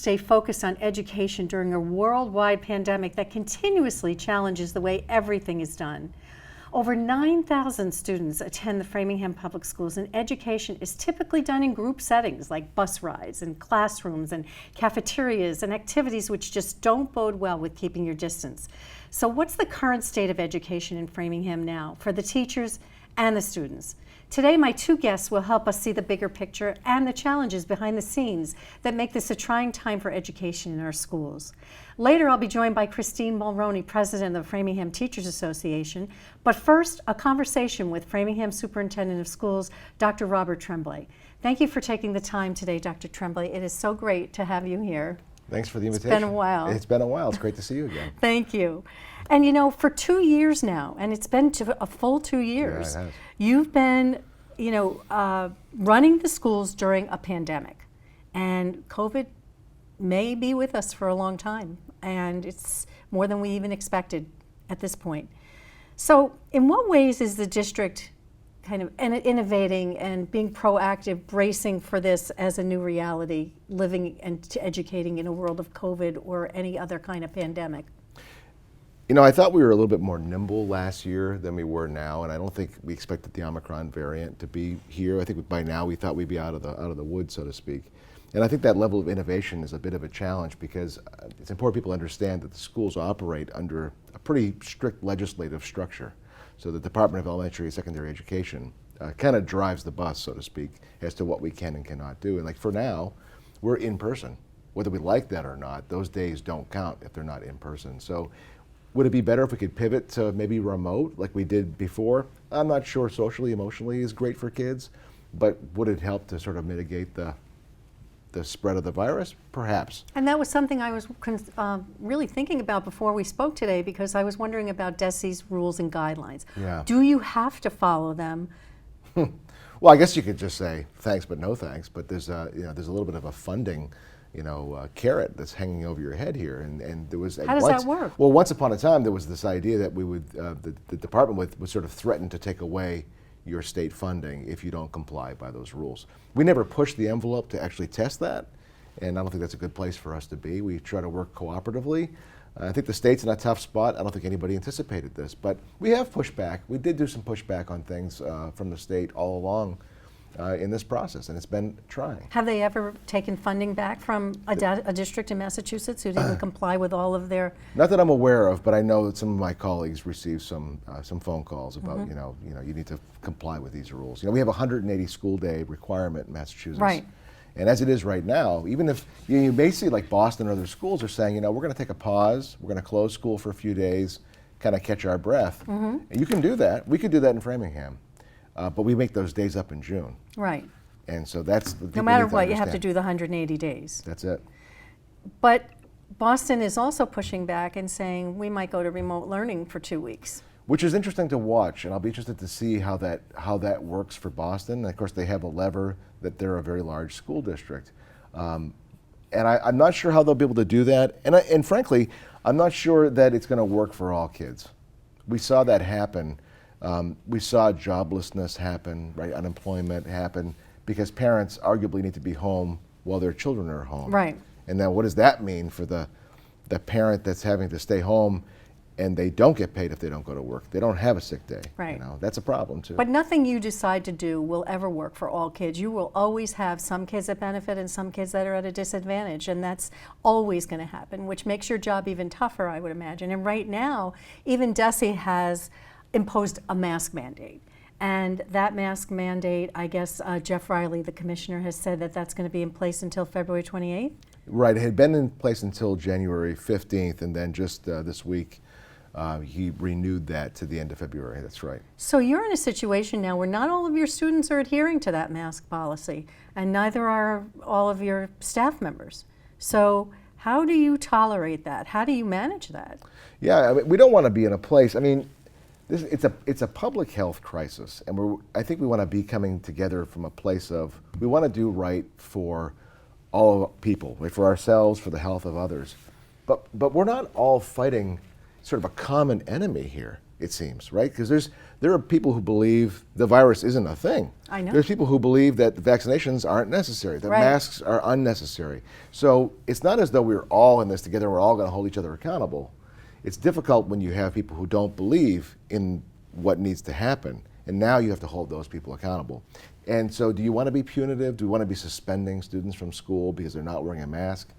stay focused on education during a worldwide pandemic that continuously challenges the way everything is done. Over 9,000 students attend the Framingham Public Schools, and education is typically done in group settings like bus rides and classrooms and cafeterias and activities which just don't bode well with keeping your distance. So what's the current state of education in Framingham now for the teachers and the students? Today, my two guests will help us see the bigger picture and the challenges behind the scenes that make this a trying time for education in our schools. Later, I'll be joined by Christine Mulroney, president of the Framingham Teachers Association. But first, a conversation with Framingham Superintendent of Schools, Dr. Robert Tremblay. Thank you for taking the time today, Dr. Tremblay. It is so great to have you here. Thanks for the invitation. It's been a while. It's been a while. It's great to see you again. Thank you. And you know, for 2 years now, and it's been a full 2 years, Yeah, it has. you've been, running the schools during a pandemic. And COVID may be with us for a long time, and it's more than we even expected at this point. So in what ways is the district kind of innovating and being proactive, bracing for this as a new reality, living and educating in a world of COVID or any other kind of pandemic? You know, I thought we were a little bit more nimble last year than we were now, and I don't think we expected the Omicron variant to be here. I think by now we thought we'd be out of the woods, so to speak. And I think that level of innovation is a bit of a challenge because it's important people understand that the schools operate under a pretty strict legislative structure. So the Department of Elementary and Secondary Education kind of drives the bus, so to speak, as to what we can and cannot do. And like for now, we're in person. Whether we like that or not, those days don't count if they're not in person. So would it be better if we could pivot to maybe remote like we did before? I'm not sure socially, emotionally is great for kids, but would it help to sort of mitigate the spread of the virus? Perhaps. And that was something I was really thinking about before we spoke today, because I was wondering about DESI's rules and guidelines. Yeah. Do you have to follow them? Well, I guess you could just say thanks but no thanks, but there's there's a little bit of a funding carrot that's hanging over your head here, and there was. How does that work? Well, once upon a time there was this idea that we would the department would sort of threaten to take away your state funding if you don't comply by those rules. We never pushed the envelope to actually test that, and I don't think that's a good place for us to be. We try to work cooperatively. I think the state's in a tough spot. I don't think anybody anticipated this, but we have pushback. We did do some pushback on things from the state all along in this process, and it's been trying. Have they ever taken funding back from a district in Massachusetts who didn't comply with all of their? Not that I'm aware of, but I know that some of my colleagues received some phone calls about you need to comply with these rules. We have a 180 school day requirement in Massachusetts. Right. And as it is right now, even if you may see like Boston or other schools are saying, we're going to take a pause, we're going to close school for a few days, kind of catch our breath. And you can do that. We could do that in Framingham. But we make those days up in June. Right. And so that's no matter what, you have to do the 180 days. That's it. But Boston is also pushing back and saying we might go to remote learning for 2 weeks. Which is interesting to watch, and I'll be interested to see how that works for Boston. And of course, they have a lever that they're a very large school district. And I'm not sure how they'll be able to do that. And frankly, I'm not sure that it's going to work for all kids. We saw that happen. We saw joblessness happen, right? Unemployment happen because parents arguably need to be home while their children are home. Right. And then what does that mean for the parent that's having to stay home and they don't get paid if they don't go to work? They don't have a sick day. Right. That's a problem too. But nothing you decide to do will ever work for all kids. You will always have some kids that benefit and some kids that are at a disadvantage, and that's always going to happen, which makes your job even tougher, I would imagine. And right now, even DESI has imposed a mask mandate. And that mask mandate, I guess Jeff Riley, the commissioner, has said that that's going to be in place until February 28th? Right, it had been in place until January 15th, and then just this week he renewed that to the end of February. That's right. So you're in a situation now where not all of your students are adhering to that mask policy, and neither are all of your staff members. So how do you tolerate that? How do you manage that? Yeah, we don't want to be in a place, it's a public health crisis, and I think we want to be coming together from a place of we want to do right for all people, right, for ourselves, for the health of others. But we're not all fighting sort of a common enemy here. it seems, right? Because there are people who believe the virus isn't a thing. I know. There's people who believe that the vaccinations aren't necessary, that Right. masks are unnecessary. So it's not as though we're all in this together, we're all going to hold each other accountable. It's difficult when you have people who don't believe in what needs to happen, and now you have to hold those people accountable. And so do you want to be punitive? Do you want to be suspending students from school because they're not wearing a mask?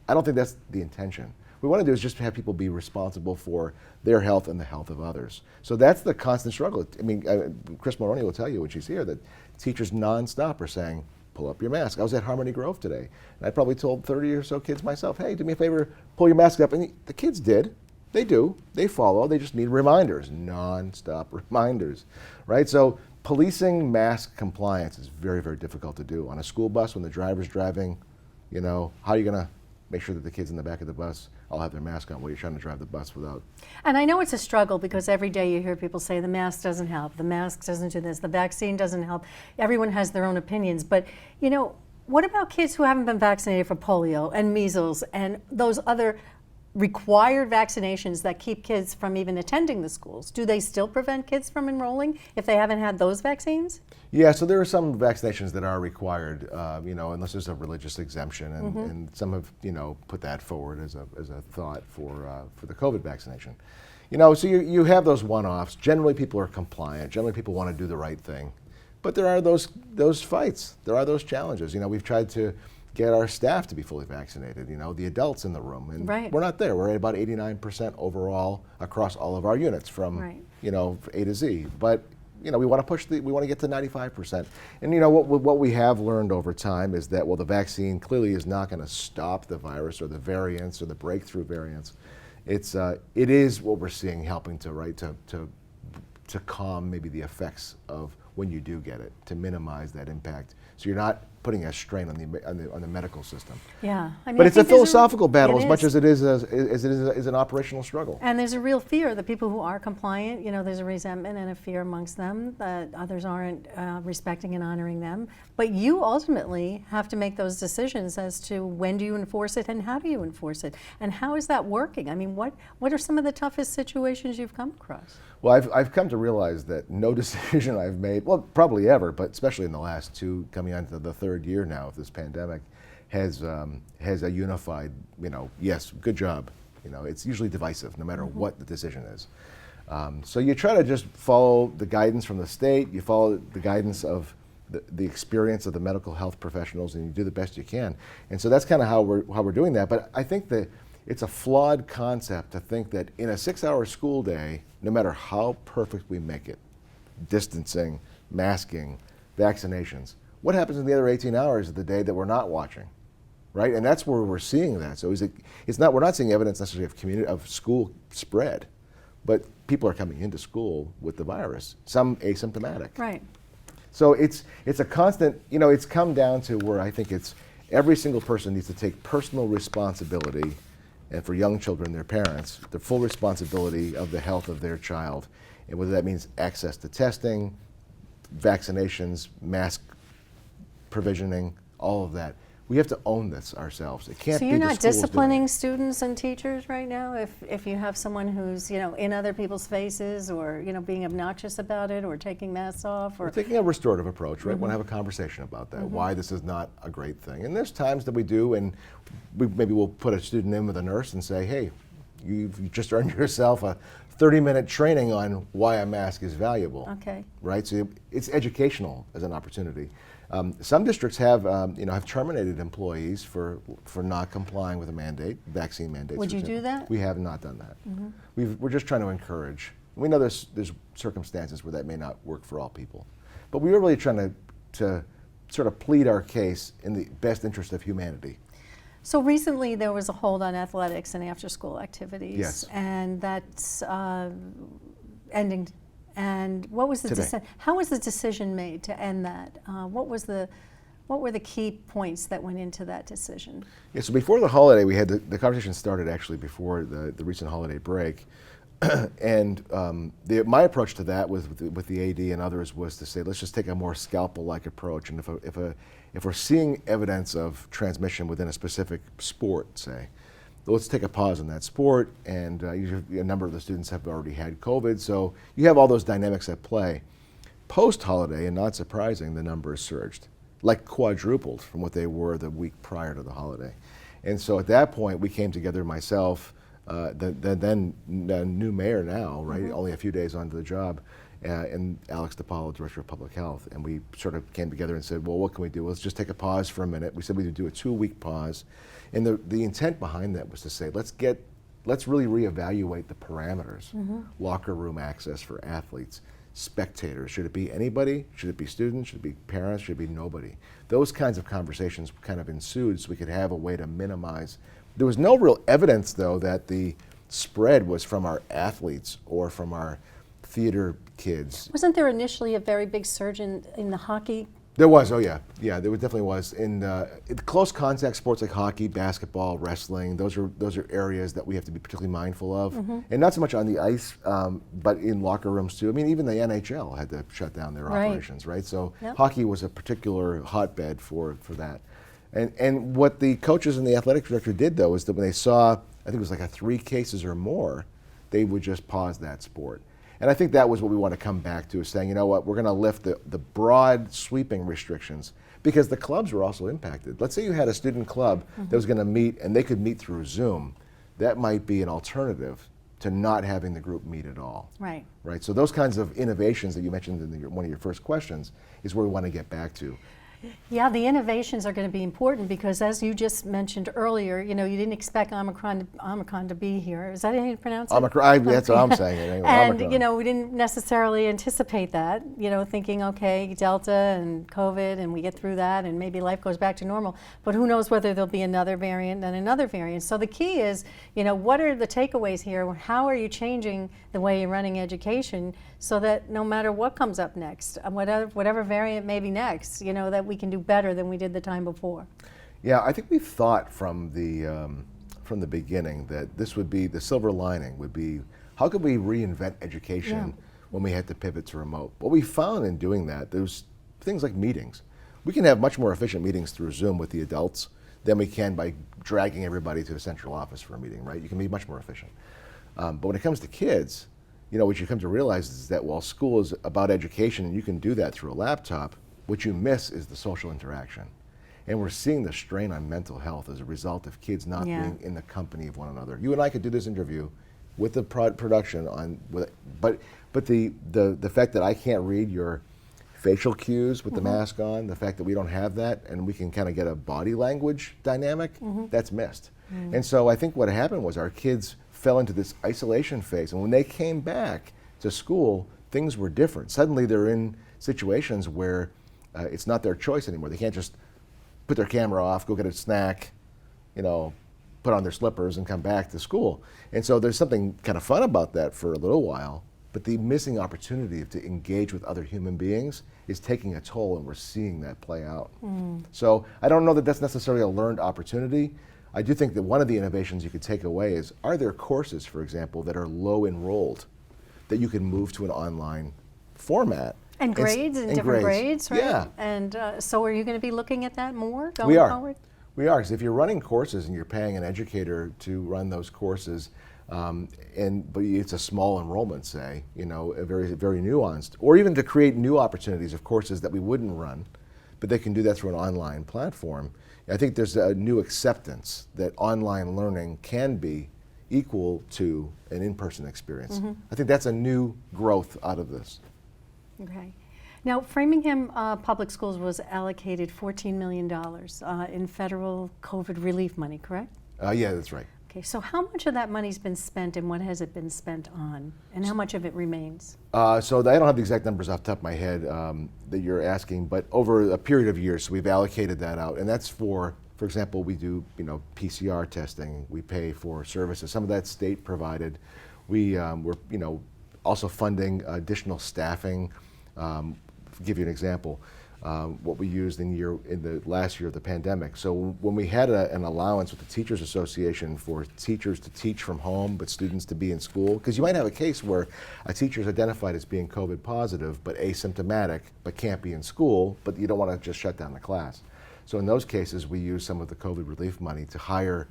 I don't think that's the intention. What we want to do is just have people be responsible for their health and the health of others. So that's the constant struggle. I mean, Chris Mulroney will tell you when she's here that teachers nonstop are saying, pull up your mask. I was at Harmony Grove today, and I probably told 30 or so kids myself, hey, do me a favor, pull your mask up. And the kids did. They do. They follow. They just need reminders, nonstop reminders, right? So policing mask compliance is very, very difficult to do. On a school bus, when the driver's driving, you know, how are you going to make sure that the kids in the back of the bus all have their mask on while you're trying to drive the bus without? And I know it's a struggle because every day you hear people say the mask doesn't help, the mask doesn't do this, the vaccine doesn't help. Everyone has their own opinions. But, you know, what about kids who haven't been vaccinated for polio and measles and those other required vaccinations that keep kids from even attending the schools? Do they still prevent kids from enrolling if they haven't had those vaccines? Yeah, so there are some vaccinations that are required, you know, unless there's a religious exemption, and some have, you know, put that forward as a thought for the COVID vaccination. You know, so you have those one-offs. Generally, people are compliant. Generally, people want to do the right thing, but there are those fights. There are those challenges. You know, we've tried to get our staff to be fully vaccinated, you know, the adults in the room. And Right. we're not there. We're at about 89% overall across all of our units from, Right. you know, A to Z. But, you know, we want to get to 95%. And, you know, what we have learned over time is that, well, the vaccine clearly is not going to stop the virus or the variants or the breakthrough variants. It is what we're seeing helping to calm maybe the effects of when you do get it, to minimize that impact. So you're not putting a strain on the medical system. Yeah, I mean, But I it's a think there's philosophical battle it as much is. as it is an operational struggle. And there's a real fear that people who are compliant, you know, there's a resentment and a fear amongst them that others aren't respecting and honoring them. But you ultimately have to make those decisions as to when do you enforce it and how do you enforce it, and how is that working? I mean, what are some of the toughest situations you've come across? Well, I've come to realize that no decision I've made, well, probably ever, but especially in the last two, coming on to the third year now of this pandemic, has a unified, you know, yes, good job. You know, it's usually divisive, no matter what the decision is. So you try to just follow the guidance from the state, you follow the guidance of the experience of the medical health professionals, and you do the best you can. And so that's kind of how we're doing that. But I think that it's a flawed concept to think that in a 6-hour school day, no matter how perfect we make it, distancing, masking, vaccinations, what happens in the other 18 hours of the day that we're not watching, right? And that's where we're seeing that. So we're not seeing evidence necessarily of school spread, but people are coming into school with the virus, some asymptomatic. Right. So it's a constant, you know, it's come down to where I think it's every single person needs to take personal responsibility, and for young children, their parents, the full responsibility of the health of their child. And whether that means access to testing, vaccinations, mask provisioning, all of that. We have to own this ourselves. It can't So be you're the not schools doing disciplining it. students and teachers right now if you have someone who's, you know, in other people's faces or, you know, being obnoxious about it or taking masks off? We're Or taking a restorative approach, right? We want to have a conversation about that, why this is not a great thing. And there's times that we do, and maybe we'll put a student in with a nurse and say, hey, you've just earned yourself a 30-minute training on why a mask is valuable. Okay. Right? So it's educational as an opportunity. Some districts have terminated employees for not complying with a mandate, vaccine mandates. Would for you do example. that? We have not done that. We're just trying to encourage. We know there's circumstances where that may not work for all people, but we are really trying to sort of plead our case in the best interest of humanity. So recently there was a hold on athletics and after-school activities. Yes. And that's ending. And what was the Today. how was the decision made to end that? What were the key points that went into that decision? Yeah, so before the holiday, we had the conversation started actually before the recent holiday break. And my approach to that with the AD and others was to say, let's just take a more scalpel-like approach. And if we're seeing evidence of transmission within a specific sport, say, let's take a pause on that sport. And usually a number of the students have already had COVID, so you have all those dynamics at play. Post-holiday, and not surprising, the numbers surged, like quadrupled from what they were the week prior to the holiday. And so at that point, we came together, myself, the new mayor now, right, only a few days onto the job, and Alex DePaulo, Director of Public Health, and we sort of came together and said, well, what can we do? Let's just take a pause for a minute. We said we would do a 2-week pause, and the intent behind that was to say, let's really reevaluate the parameters. Locker room access for athletes, spectators. Should it be anybody? Should it be students? Should it be parents? Should it be nobody? Those kinds of conversations kind of ensued so we could have a way to minimize. There was no real evidence, though, that the spread was from our athletes or from our theater kids. Wasn't there initially a very big surge in the hockey? There was, oh yeah. Yeah, there definitely was. In close contact sports like hockey, basketball, wrestling, those are areas that we have to be particularly mindful of. And not so much on the ice, but in locker rooms too. I mean, even the NHL had to shut down their operations, right? So hockey was a particular hotbed for that. And what the coaches and the athletic director did, though, is that when they saw, I think it was like 3 cases or more, they would just pause that sport. And I think that was what we want to come back to, is saying, you know what, we're going to lift the broad sweeping restrictions, because the clubs were also impacted. Let's say you had a student club that was going to meet, and they could meet through Zoom. That might be an alternative to not having the group meet at all. Right. Right. So those kinds of innovations that you mentioned in one of your first questions is where we want to get back to. Yeah, the innovations are going to be important because, as you just mentioned earlier, you didn't expect Omicron to be here. Is that how you pronounce it? Omicron, that's what I'm saying. Anyway, and Omicron. we didn't necessarily anticipate that. Thinking, okay, Delta and COVID, and we get through that, and maybe life goes back to normal. But who knows whether there'll be another variant and another variant. So the key is, what are the takeaways here? How are you changing the way you're running education so that no matter what comes up next, whatever variant may be next, that we can do better than we did the time before? Yeah, I think we thought from the beginning that this would be, the silver lining would be, how could we reinvent education when we had to pivot to remote? What we found in doing that, there's things like meetings. We can have much more efficient meetings through Zoom with the adults than we can by dragging everybody to a central office for a meeting, right? You can be much more efficient. But when it comes to kids, what you come to realize is that while school is about education and you can do that through a laptop, what you miss is the social interaction. And we're seeing the strain on mental health as a result of kids not being in the company of one another. You and I could do this interview with the production on, but the fact that I can't read your facial cues with the mask on, the fact that we don't have that, and we can kind of get a body language dynamic, that's missed. And so I think what happened was our kids fell into this isolation phase, and when they came back to school, things were different. Suddenly they're in situations where it's not their choice anymore. They can't just put their camera off, go get a snack, put on their slippers and come back to school. And so there's something kind of fun about that for a little while, but the missing opportunity to engage with other human beings is taking a toll, and we're seeing that play out. So I don't know that that's necessarily a learned opportunity. I do think that one of the innovations you could take away is, are there courses, for example, that are low enrolled that you can move to an online format? And grades, and different grades, right? Yeah. And so are you going to be looking at that more going forward? We are, because if you're running courses and you're paying an educator to run those courses, but it's a small enrollment, say, a very, very nuanced, or even to create new opportunities of courses that we wouldn't run, but they can do that through an online platform. I think there's a new acceptance that online learning can be equal to an in-person experience. I think that's a new growth out of this. Okay. Now, Framingham Public Schools was allocated $14 million in federal COVID relief money, correct? Yeah, that's right. Okay, so how much of that money's been spent, and what has it been spent on, and how much of it remains? So I don't have the exact numbers off the top of my head that you're asking, but over a period of years, so we've allocated that out, and that's for example, we do PCR testing, we pay for services, some of that's state provided. We're also funding additional staffing. Give you an example. What we used in the last year of the pandemic. So when we had an allowance with the Teachers Association for teachers to teach from home, but students to be in school, because you might have a case where a teacher is identified as being COVID positive, but asymptomatic, but can't be in school, but you don't want to just shut down the class. So in those cases, we use some of the COVID relief money to hire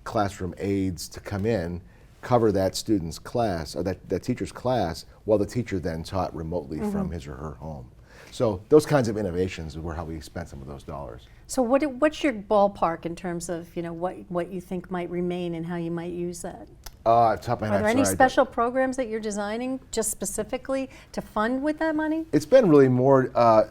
classroom aides to come in, cover that student's class, or that teacher's class, while the teacher then taught remotely from his or her home. So those kinds of innovations were how we spent some of those dollars. So what's your ballpark in terms of what you think might remain and how you might use that? Top of my head, Are there I'm any sorry, special programs that you're designing just specifically to fund with that money? It's been really more.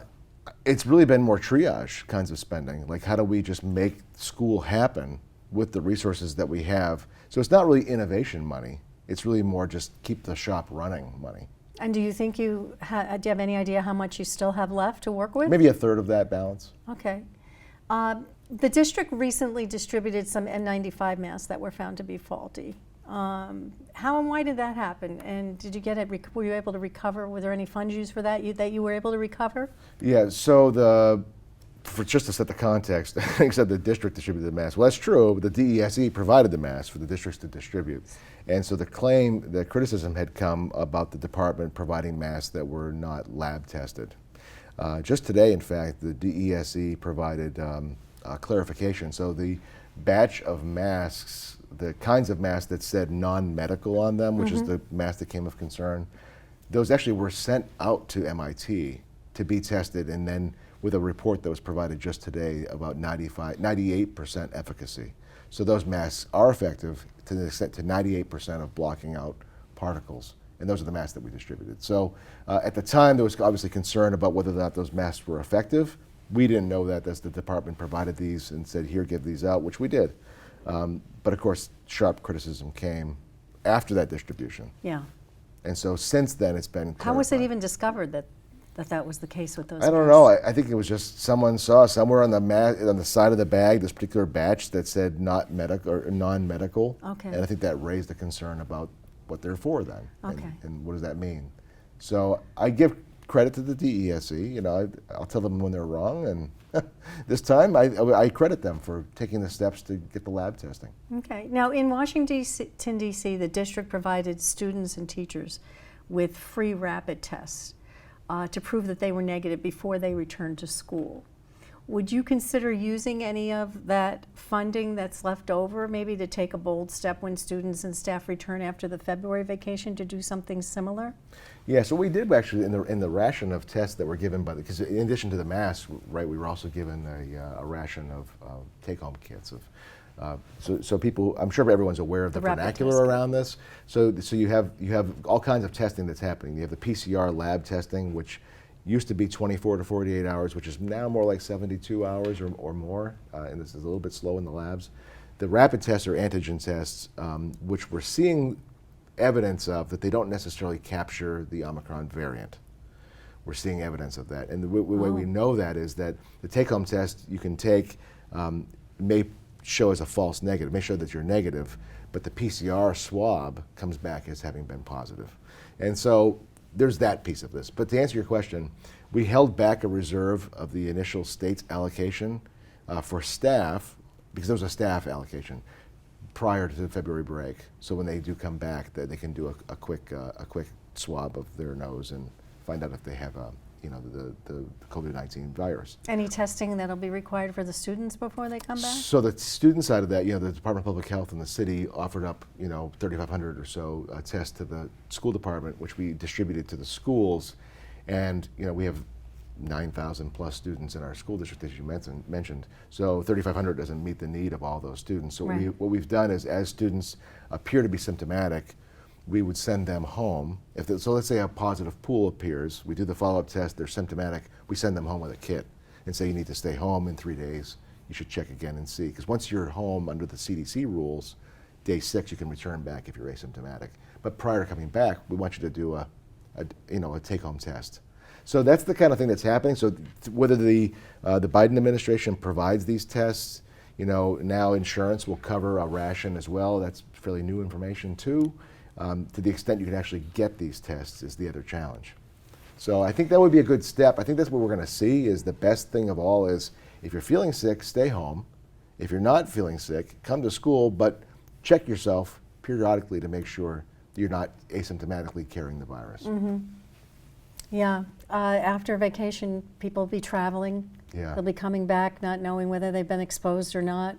It's really been more triage kinds of spending. Like, how do we just make school happen with the resources that we have? So it's not really innovation money. It's really more just keep the shop running money. And do you think do you have any idea how much you still have left to work with? Maybe a third of that balance. Okay. The district recently distributed some N95 masks that were found to be faulty. How and why did that happen? And did you get it? Were you able to recover? Were there any funds used for that that you were able to recover? Yeah. So just to set the context, I said the district distributed the masks. Well, that's true. But the DESE provided the masks for the districts to distribute, and so the criticism had come about the department providing masks that were not lab tested. Just today, in fact, the DESE provided clarification. So the batch of masks, the kinds of masks that said non-medical on them, which is the mask that came of concern, those actually were sent out to MIT to be tested, and then with a report that was provided just today about 98% efficacy. So those masks are effective to the extent to 98% of blocking out particles. And those are the masks that we distributed. So at the time, there was obviously concern about whether or not those masks were effective. We didn't know that. That's the department provided these and said, here, give these out, which we did. But of course, sharp criticism came after that distribution. Yeah. And so since then, it's been clarified. How was it even discovered that was the case with those I don't masks? know. I think it was just someone saw somewhere on the side of the bag this particular batch that said not medical or non-medical. Okay. And I think that raised a concern about what they're for then. Okay. And what does that mean? So I give credit to the DESE. I'll tell them when they're wrong, and this time I credit them for taking the steps to get the lab testing. Okay. Now, in Washington, D.C., the district provided students and teachers with free rapid tests to prove that they were negative before they returned to school. Would you consider using any of that funding that's left over, maybe to take a bold step when students and staff return after the February vacation to do something similar? Yeah, so we did actually in the ration of tests that were given because in addition to the masks, right, we were also given a ration of take-home kits so people, I'm sure everyone's aware of the vernacular around this. So you have all kinds of testing that's happening. You have the PCR lab testing, which used to be 24 to 48 hours, which is now more like 72 hours or more, and this is a little bit slow in the labs. The rapid tests are antigen tests, which we're seeing evidence of that they don't necessarily capture the Omicron variant. We're seeing evidence of that. And the way we know that is that the take-home test you can take may show as a false negative, may show that you're negative, but the PCR swab comes back as having been positive. And so there's that piece of this. But to answer your question, we held back a reserve of the initial state's allocation for staff, because there was a staff allocation prior to the February break. So when they do come back, they can do a quick swab of their nose and find out if they have the COVID-19 virus. Any testing that'll be required for the students before they come back? So the student side of that, the Department of Public Health and the city offered up, 3,500 or so tests to the school department, which we distributed to the schools. And, we have 9,000 plus students in our school district, as you mentioned. So 3,500 doesn't meet the need of all those students. So right. what we've done is, as students appear to be symptomatic, we would send them home. So let's say a positive pool appears, we do the follow-up test, they're symptomatic, we send them home with a kit and say you need to stay home in 3 days. You should check again and see. Because once you're home under the CDC rules, day 6 you can return back if you're asymptomatic. But prior to coming back, we want you to do a take-home test. So that's the kind of thing that's happening. So whether the Biden administration provides these tests, now insurance will cover a ration as well. That's fairly new information too. To the extent you can actually get these tests is the other challenge. So I think that would be a good step. I think that's what we're going to see is the best thing of all is if you're feeling sick, stay home. If you're not feeling sick, come to school, but check yourself periodically to make sure you're not asymptomatically carrying the virus. Mm-hmm. Yeah, after vacation, people will be traveling. Yeah. They'll be coming back not knowing whether they've been exposed or not.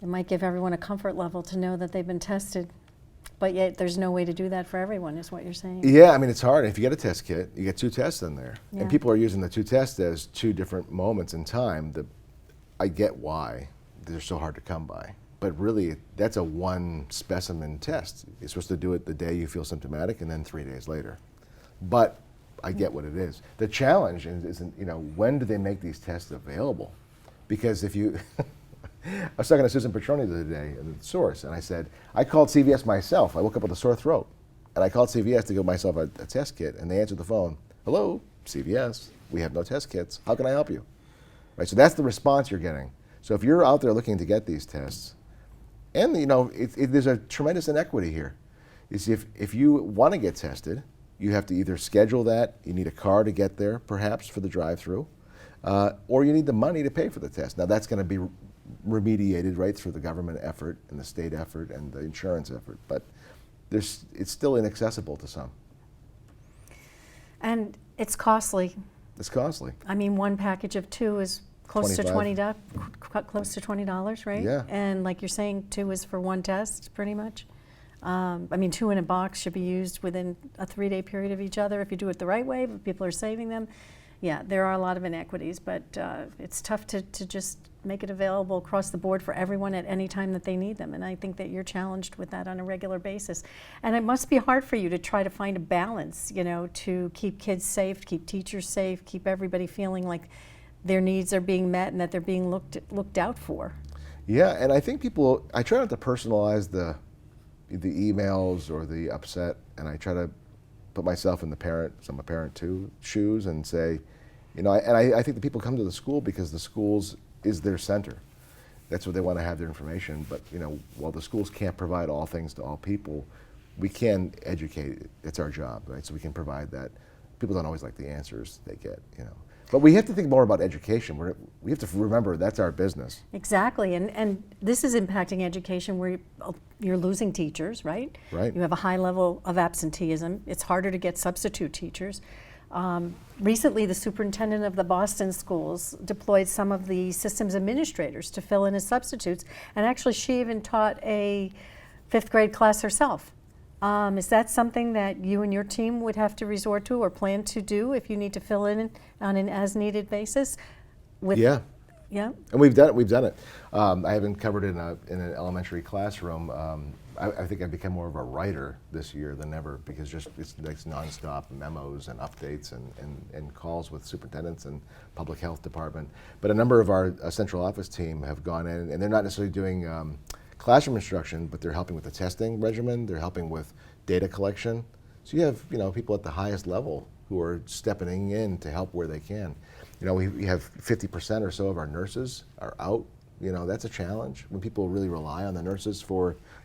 It might give everyone a comfort level to know that they've been tested, but yet there's no way to do that for everyone, is what you're saying. Yeah, I mean, it's hard. If you get a test kit, you get 2 tests in there. Yeah. And people are using the 2 tests as 2 different moments in time. I get why they're so hard to come by. But really, that's a 1 specimen test. You're supposed to do it the day you feel symptomatic and then 3 days later. But I get what it is. The challenge is, when do they make these tests available? Because if you, I was talking to Susan Petroni the other day at the Source, and I said, I called CVS myself. I woke up with a sore throat, and I called CVS to give myself a test kit, and they answered the phone. Hello, CVS, we have no test kits. How can I help you? Right, so that's the response you're getting. So if you're out there looking to get these tests, and there's a tremendous inequity here. You see, if you want to get tested, you have to either schedule that, you need a car to get there, perhaps, for the drive-through, or you need the money to pay for the test. Now, that's going to be remediated right through the government effort and the state effort and the insurance effort, but it's still inaccessible to some. And it's costly. It's costly. I mean, 1 package of 2 is close to $25. close to $20, right? Yeah. And like you're saying, 2 is for 1 test, pretty much. I mean, 2 in a box should be used within a 3-day period of each other if you do it the right way, but people are saving them. Yeah, there are a lot of inequities, but it's tough to just make it available across the board for everyone at any time that they need them. And I think that you're challenged with that on a regular basis. And it must be hard for you to try to find a balance, to keep kids safe, keep teachers safe, keep everybody feeling like their needs are being met and that they're being looked out for. Yeah, and I think I try not to personalize the emails or the upset, and I try to put myself in the parent, so I'm a parent too, shoes, and say, I think the people come to the school because the schools is their center. That's where they want to have their information. But while the schools can't provide all things to all people, we can educate. It's our job, right? So we can provide that. People don't always like the answers they get, But we have to think more about education. We have to remember that's our business. Exactly, and this is impacting education where you're losing teachers, right? Right. You have a high level of absenteeism. It's harder to get substitute teachers. Recently, the superintendent of the Boston schools deployed some of the systems administrators to fill in as substitutes, and actually she even taught a 5th grade class herself. Is that something that you and your team would have to resort to or plan to do if you need to fill in on an as-needed basis? Yeah. Yeah. And we've done it. I haven't covered it in an elementary classroom. I think I've become more of a writer this year than ever because it's nonstop memos and updates and calls with superintendents and public health department. But a number of our central office team have gone in, and they're not necessarily doing classroom instruction, but they're helping with the testing regimen. They're helping with data collection. So you have people at the highest level who are stepping in to help where they can. We have 50% or so of our nurses are out. That's a challenge when people really rely on the nurses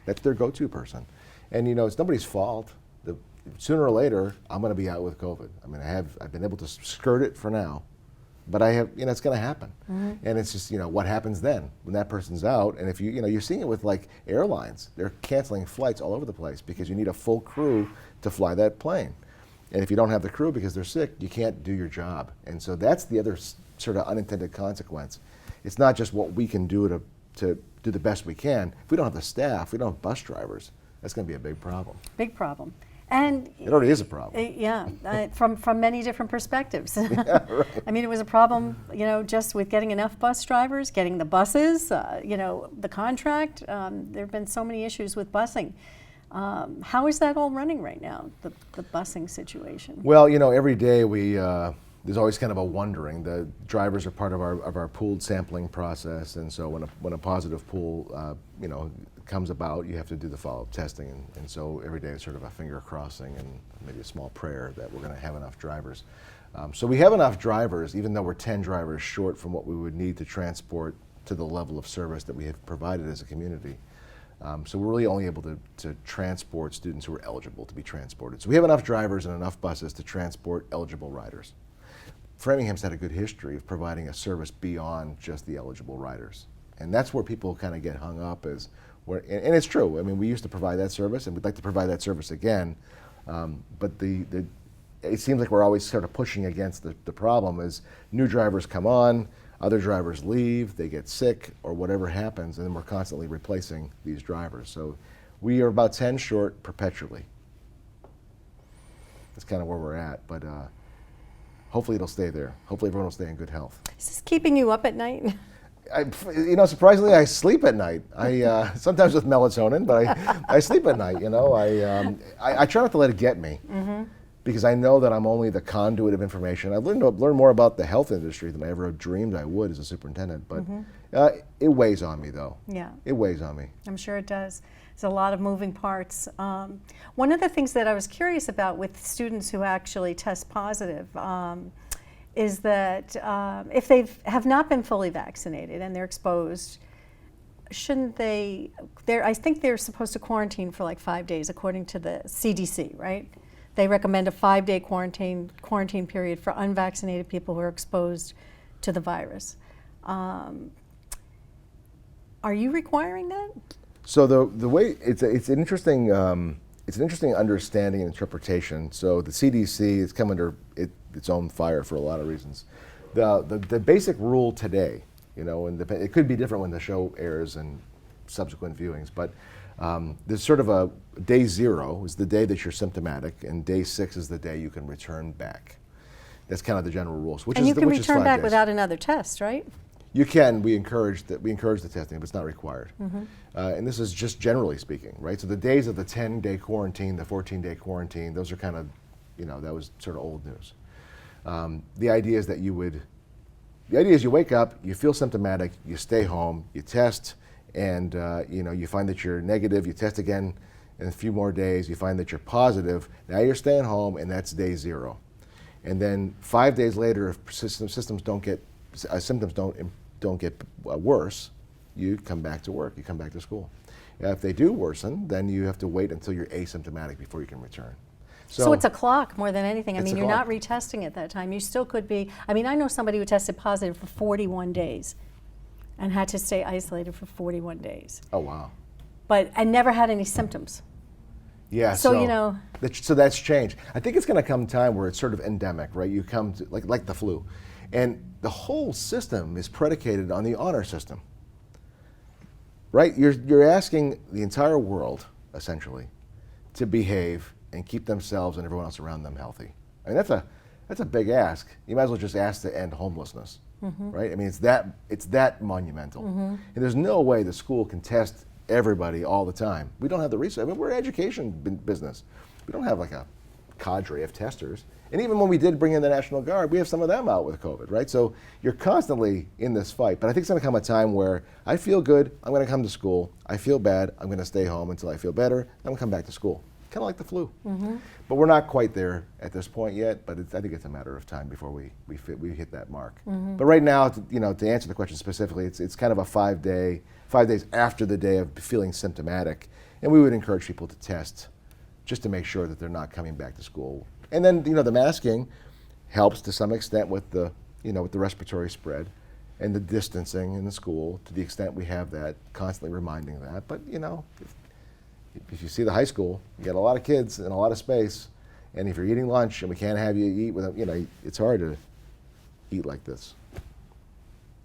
that's their go-to person. And it's nobody's fault. Sooner or later, I'm going to be out with COVID. I mean, I've been able to skirt it for now, but it's going to happen. Mm-hmm. And it's just, what happens then when that person's out? And if you're seeing it with like airlines, they're canceling flights all over the place because you need a full crew to fly that plane. And if you don't have the crew because they're sick, you can't do your job. And so that's the other sort of unintended consequence. It's not just what we can do to do the best we can. If we don't have the staff, we don't have bus drivers, that's going to be a big problem. Big problem. And it already is a problem. From many different perspectives. Yeah, right. I mean, it was a problem, just with getting enough bus drivers, getting the buses, the contract. There have been so many issues with busing. How is that all running right now, the busing situation? Well, every day there's always kind of a wondering. The drivers are part of our pooled sampling process, and so when a positive pool, comes about, you have to do the follow-up testing, and so every day it's sort of a finger crossing and maybe a small prayer that we're going to have enough drivers. So we have enough drivers, even though we're 10 drivers short from what we would need to transport to the level of service that we have provided as a community. So we're really only able to transport students who are eligible to be transported. So we have enough drivers and enough buses to transport eligible riders. Framingham's had a good history of providing a service beyond just the eligible riders. And that's where people kind of get hung up and it's true. I mean, we used to provide that service and we'd like to provide that service again. But it seems like we're always sort of pushing against the problem as new drivers come on. Other drivers leave, they get sick, or whatever happens, and then we're constantly replacing these drivers. So we are about 10 short perpetually. That's kind of where we're at, but hopefully it'll stay there. Hopefully everyone will stay in good health. Is this keeping you up at night? Surprisingly, I sleep at night. I sometimes with melatonin, but I sleep at night. I try not to let it get me, because I know that I'm only the conduit of information. I've learned more about the health industry than I ever dreamed I would as a superintendent. But it weighs on me, though. Yeah, it weighs on me. I'm sure it does. There's a lot of moving parts. One of the things that I was curious about with students who actually test positive is that if they have not been fully vaccinated and they're exposed, shouldn't they, I think they're supposed to quarantine for like 5 days according to the CDC, right? They recommend a 5-day quarantine period for unvaccinated people who are exposed to the virus. Are you requiring that? So the way it's an interesting understanding and interpretation. So the CDC has come under its own fire for a lot of reasons. The basic rule today, and it could be different when the show airs and subsequent viewings, but there's sort of a day 0 is the day that you're symptomatic, and day 6 is the day you can return back. That's kind of the general rules. And you can return back without another test, right? You can. We encourage the testing, but it's not required. And this is just generally speaking, right? So the days of the 10-day quarantine, the 14-day quarantine, those are kind of, that was sort of old news. The idea is that you wake up, you feel symptomatic, you stay home, you test, and you find that you're negative, you test again in a few more days, you find that you're positive, now you're staying home, and that's day 0. And then 5 days later, if symptoms don't get worse, you come back to work, you come back to school. If they do worsen, then you have to wait until you're asymptomatic before you can return. So it's a clock more than anything. I mean, you're clock. not retesting at that time. You still could be. I mean, I know somebody who tested positive for 41 days and had to stay isolated for 41 days. Oh, wow. And never had any symptoms. Yeah, so so that's changed. I think it's going to come time where it's sort of endemic, right? You come to, like the flu. And the whole system is predicated on the honor system, right? You're asking the entire world, essentially, to behave and keep themselves and everyone else around them healthy. I mean, that's a big ask. You might as well just ask to end homelessness, right? I mean, it's that monumental. And there's no way the school can test everybody all the time. We don't have the resources. I mean, we're an education business. We don't have like a cadre of testers. And even when we did bring in the National Guard, we have some of them out with COVID, right? So you're constantly in this fight. But I think it's going to come a time where I feel good, I'm going to come to school. I feel bad, I'm going to stay home until I feel better. I'm going to come back to school. Kind of like the flu. But we're not quite there at this point yet. But I think it's a matter of time before we hit that mark. But right now, to answer the question specifically, it's kind of a 5 days after the day of feeling symptomatic, and we would encourage people to test just to make sure that they're not coming back to school. And then, the masking helps to some extent with the respiratory spread and the distancing in the school, to the extent we have that, constantly reminding that. But, if you see the high school, you got a lot of kids and a lot of space, and if you're eating lunch and we can't have you eat with them, it's hard to eat like this.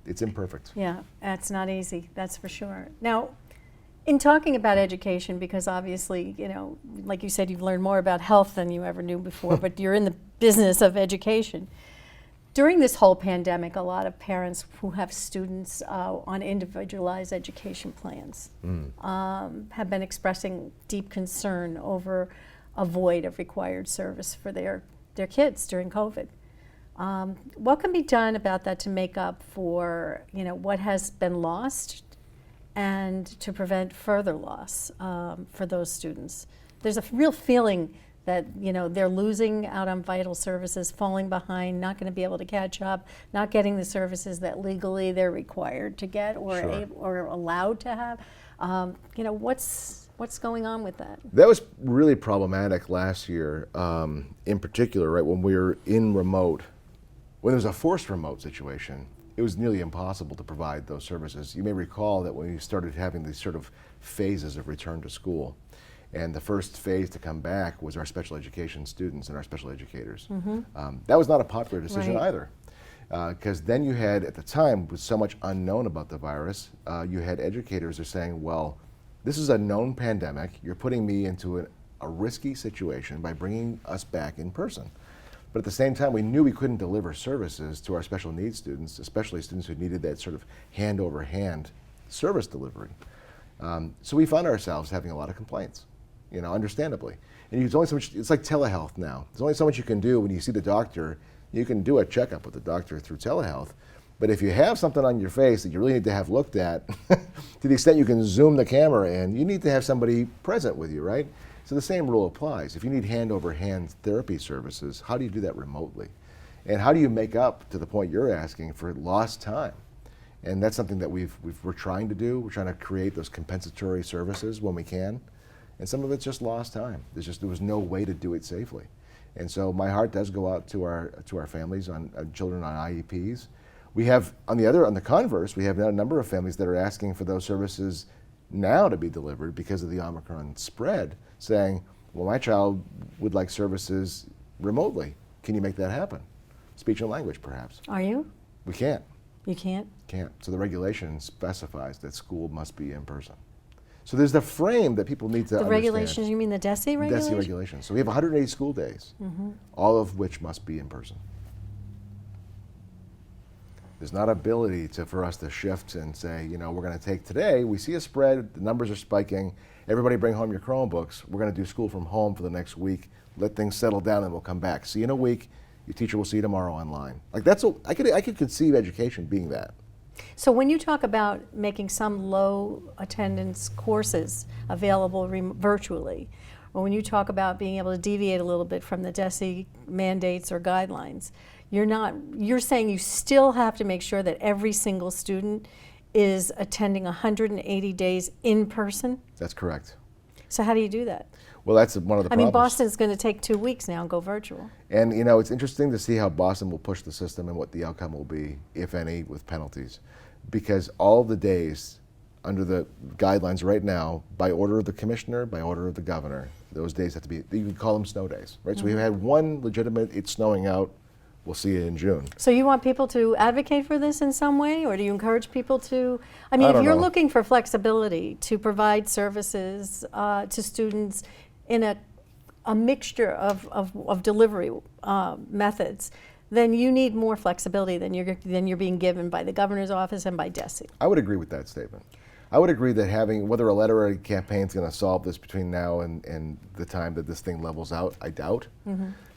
It's imperfect. Yeah, it's not easy, that's for sure. Now, in talking about education, because obviously, like you said, you've learned more about health than you ever knew before, but you're in the business of education. During this whole pandemic, a lot of parents who have students on individualized education plans have been expressing deep concern over a void of required service for their kids during COVID. What can be done about that to make up for what has been lost and to prevent further loss for those students? There's a real feeling that they're losing out on vital services, falling behind, not going to be able to catch up, not getting the services that legally they're required to get or allowed to have. What's going on with that? That was really problematic last year, in particular, right, when we were in remote. When there was a forced remote situation, it was nearly impossible to provide those services. You may recall that when we started having these sort of phases of return to school, and the first phase to come back was our special education students and our special educators. That was not a popular decision either. Because then you had, at the time, with so much unknown about the virus, you had educators are saying, well, this is a known pandemic. You're putting me into a risky situation by bringing us back in person. But at the same time, we knew we couldn't deliver services to our special needs students, especially students who needed that sort of hand-over-hand service delivery. So we found ourselves having a lot of complaints, understandably. And there's only so much, it's like telehealth now. There's only so much you can do when you see the doctor. You can do a checkup with the doctor through telehealth. But if you have something on your face that you really need to have looked at, to the extent you can zoom the camera in, you need to have somebody present with you, right? So the same rule applies. If you need hand-over-hand therapy services, how do you do that remotely? And how do you make up, to the point you're asking, for lost time? And that's something that we're trying to do. We're trying to create those compensatory services when we can. And some of it's just lost time. There was no way to do it safely. And so my heart does go out to our families on children on IEPs. We have, on the converse, we have a number of families that are asking for those services now to be delivered because of the Omicron spread, saying, well, my child would like services remotely. Can you make that happen? Speech and language, perhaps. Are you? We can't. You can't? Can't. So the regulation specifies that school must be in person. So there's the frame that people need to understand. The regulations, you mean the DESI regulations? DESI regulations. So we have 180 school days, all of which must be in person. There's not ability for us to shift and say, we're going to take today, we see a spread, the numbers are spiking, everybody bring home your Chromebooks, we're going to do school from home for the next week, let things settle down and we'll come back. See you in a week, your teacher will see you tomorrow online. Like I could conceive education being that. So when you talk about making some low attendance courses available virtually, or when you talk about being able to deviate a little bit from the DESI mandates or guidelines, you're saying you still have to make sure that every single student is attending 180 days in person? That's correct. So how do you do that? Well, that's one of the problems. I mean, Boston's going to take 2 weeks now and go virtual. And it's interesting to see how Boston will push the system and what the outcome will be, if any, with penalties. Because all the days under the guidelines right now, by order of the commissioner, by order of the governor, those days have to be, you can call them snow days, right? So we've had one legitimate, it's snowing out, we'll see you in June. So you want people to advocate for this in some way, or do you encourage people to, if you're looking for flexibility to provide services to students in a mixture of delivery methods, then you need more flexibility than you're being given by the governor's office and by DESI. I would agree with that statement. I would agree that having, whether a letter or a campaign is going to solve this between now and the time that this thing levels out, I doubt.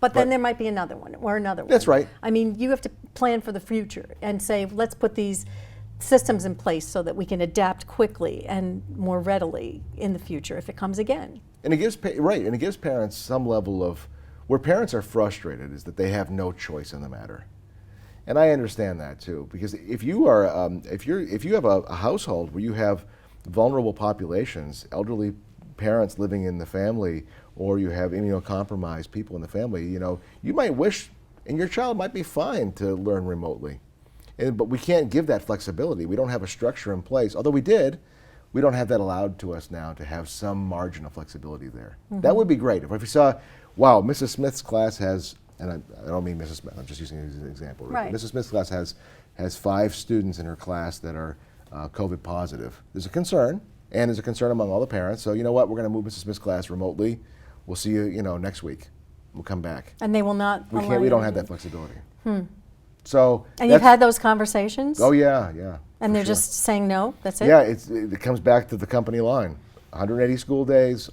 But then there might be another one or another one. That's right. I mean, you have to plan for the future and say, let's put these systems in place so that we can adapt quickly and more readily in the future if it comes again. And it gives and it gives parents some level of, where parents are frustrated is that they have no choice in the matter. And I understand that too, because if you are if you have a household where you have vulnerable populations, elderly parents living in the family, or you have immunocompromised people in the family, you might wish, and your child might be fine to learn remotely. But we can't give that flexibility. We don't have a structure in place. Although we did, we don't have that allowed to us now to have some margin of flexibility there. That would be great. If you saw, wow, Mrs. Smith's class has, and I don't mean Mrs. Smith, I'm just using it as an example. Right. Mrs. Smith's class has 5 students in her class that are COVID positive. There's a concern, and there's a concern among all the parents. So you know what, we're going to move Mrs. Smith's class remotely. We'll see you, next week. We'll come back. And they will not. We don't have that flexibility. So. And you've had those conversations? Oh yeah. And they're just saying no. That's it. Yeah, it comes back to the company line. 180 school days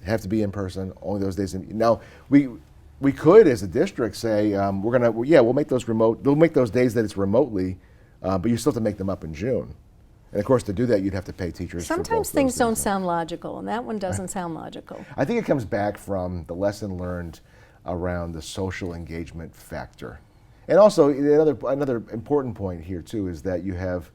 have to be in person. Only those days. Now we could, as a district, say we'll make those remote. We'll make those days that it's remotely, but you still have to make them up in June. And of course, to do that, you'd have to pay teachers. Sometimes things don't sound logical, and that one doesn't sound logical. I think it comes back from the lesson learned around the social engagement factor. And also, another important point here too is that you have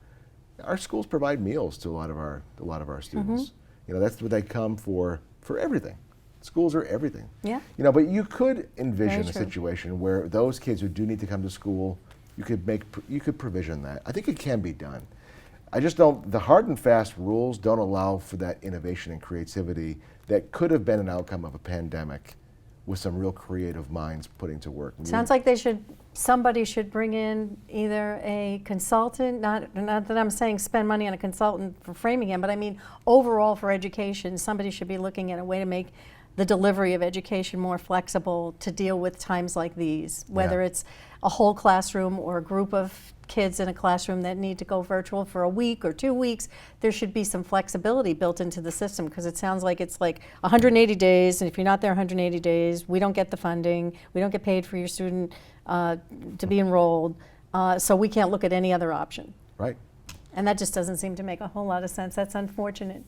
our schools provide meals to a lot of our students. That's what they come for everything. Schools are everything. Yeah. But you could envision a situation where those kids who do need to come to school, you could provision that. I think it can be done. I just don't. The hard and fast rules don't allow for that innovation and creativity that could have been an outcome of a pandemic with some real creative minds putting to work. Sounds like somebody should bring in either a consultant, not that I'm saying spend money on a consultant for Framingham, but I mean overall for education, somebody should be looking at a way to make the delivery of education more flexible to deal with times like these, whether it's a whole classroom or a group of kids in a classroom that need to go virtual for a week or 2 weeks. There should be some flexibility built into the system, because it sounds like it's like 180 days, and if you're not there 180 days, we don't get the funding, we don't get paid for your student to be enrolled, so we can't look at any other option. Right. And that just doesn't seem to make a whole lot of sense. That's unfortunate.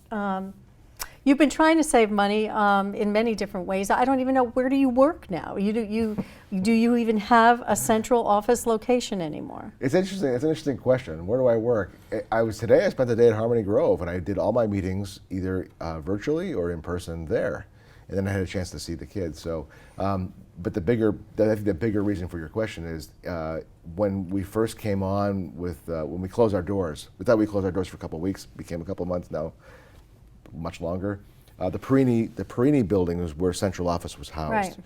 You've been trying to save money in many different ways. I don't even know, where do you work now? Do you even have a central office location anymore? It's interesting. It's an interesting question. Where do I work? I spent the day at Harmony Grove, and I did all my meetings either virtually or in person there, and then I had a chance to see the kids. So, but I think the bigger reason for your question is when we first came on with when we closed our doors. We thought we closed our doors for a couple of weeks, became a couple of months now. Much longer. The Perini building was where central office was housed. Right.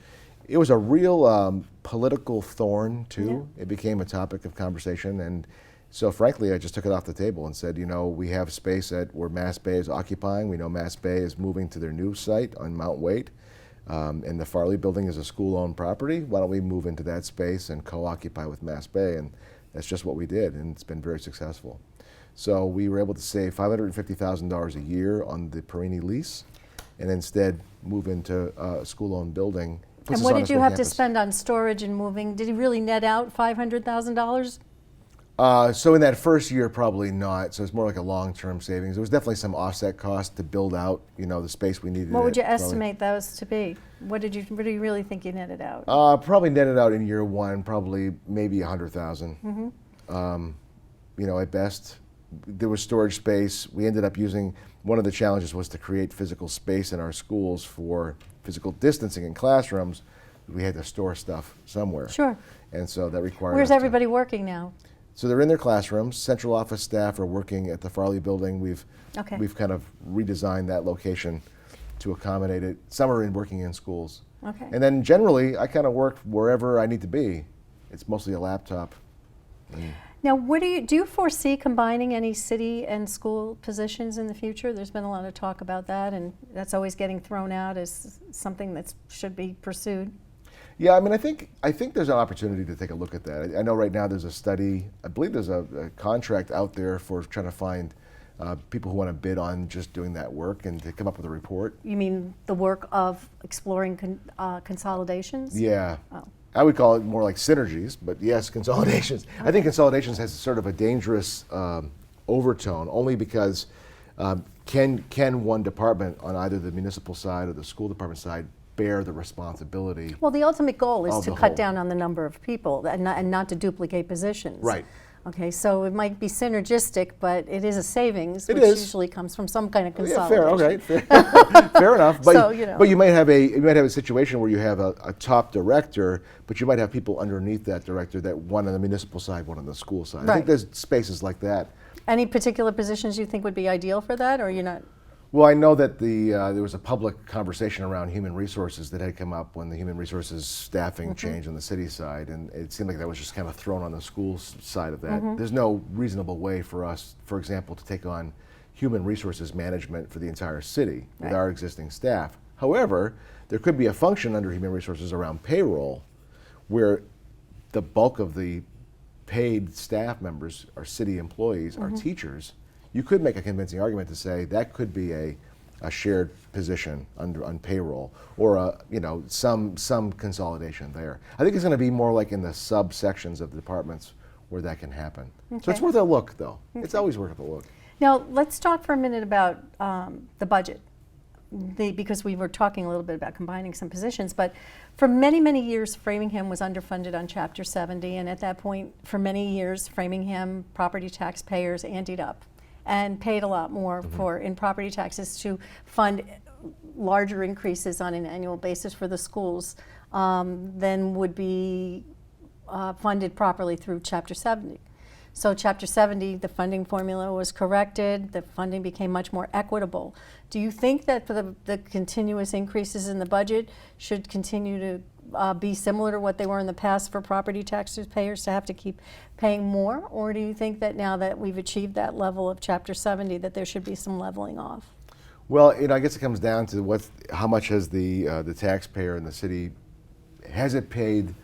It was a real political thorn too. Yeah. It became a topic of conversation, and so frankly, I just took it off the table and said, we have space where Mass Bay is occupying. We know Mass Bay is moving to their new site on Mount Waite, and the Farley building is a school-owned property. Why don't we move into that space and co-occupy with Mass Bay? And that's just what we did, and it's been very successful. So we were able to save $550,000 a year on the Perini lease, and instead move into a school-owned building. And what did you have to spend on storage and moving? Did you really net out $500,000? So in that first year, probably not. So it's more like a long-term savings. There was definitely some offset cost to build out, the space we needed. What would you estimate those to be? What do you really think you netted out? Probably netted out in year one, probably maybe $100,000. Mm-hmm. At best. There was storage space. We ended up using, one of the challenges was to create physical space in our schools for physical distancing in classrooms. We had to store stuff somewhere. Sure. And so that required. Where's everybody working now? So they're in their classrooms. Central office staff are working at the Farley building. We've kind of redesigned that location to accommodate it. Some are working in schools. Okay. And then generally, I kind of work wherever I need to be. It's mostly a laptop. Now, do you foresee combining any city and school positions in the future? There's been a lot of talk about that, and that's always getting thrown out as something that should be pursued. Yeah, I think there's an opportunity to take a look at that. I know right now there's a study. I believe there's a contract out there for trying to find people who want to bid on just doing that work and to come up with a report. You mean the work of exploring consolidations? Yeah. Oh. I would call it more like synergies, but yes, consolidations. Okay. I think consolidations has sort of a dangerous overtone, only because can one department on either the municipal side or the school department side bear the responsibility? Well, the ultimate goal is to cut down on the number of people and not to duplicate positions. Right. Okay, so it might be synergistic, but it is a savings, which usually comes from some kind of consolidation. Yeah, fair, fair enough. But, so, but you might have a situation where you have a top director, but you might have people underneath that director, that one on the municipal side, one on the school side. Right. I think there's spaces like that. Any particular positions you think would be ideal for that, or you're not? Well, I know that there was a public conversation around human resources that had come up when the human resources staffing changed on the city side, and it seemed like that was just kind of thrown on the school side of that. There's no reasonable way for us, for example, to take on human resources management for the entire city with our existing staff. However, there could be a function under human resources around payroll where the bulk of the paid staff members are city employees, are teachers. You could make a convincing argument to say that could be a shared position on payroll, or some consolidation there. I think it's going to be more like in the subsections of the departments where that can happen. Okay. So it's worth a look, though. Okay. It's always worth a look. Now let's talk for a minute about the budget, because we were talking a little bit about combining some positions. But for many, many years, Framingham was underfunded on Chapter 70, and at that point, for many years, Framingham property taxpayers anteed up and paid a lot more in property taxes to fund larger increases on an annual basis for the schools than would be funded properly through Chapter 70. So Chapter 70, the funding formula was corrected, the funding became much more equitable. Do you think that for the continuous increases in the budget should continue to be similar to what they were in the past for property taxpayers to have to keep paying more? Or do you think that now that we've achieved that level of Chapter 70 that there should be some leveling off? Well, I guess it comes down to how much has the taxpayer in the city, has it paid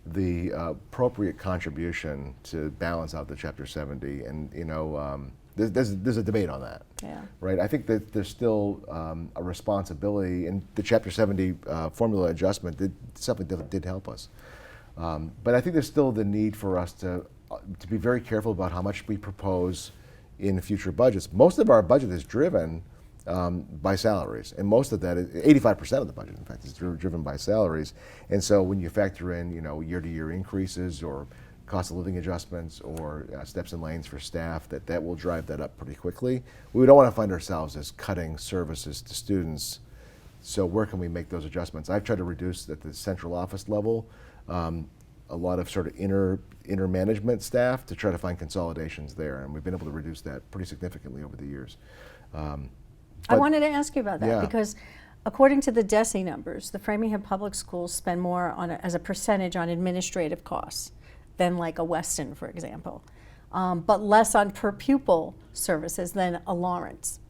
the appropriate contribution to balance out the Chapter 70? And there's a debate on that. Yeah. Right. I think that there's still a responsibility, and the Chapter 70 formula adjustment did help us. But I think there's still the need for us to be very careful about how much we propose in future budgets. Most of our budget is driven by salaries, and most of that is 85% of the budget, in fact, is driven by salaries. And so when you factor in, year-to-year increases or cost of living adjustments or steps and lanes for staff, that will drive that up pretty quickly. We don't want to find ourselves as cutting services to students. So where can we make those adjustments? I've tried to reduce at the central office level a lot of sort of inner management staff to try to find consolidations there, and we've been able to reduce that pretty significantly over the years. I wanted to ask you about that Yeah. because according to the desi numbers, the Framingham Public Schools spend more as a percentage on administrative costs than like a Weston, for example, but less on per pupil services than a Lawrence.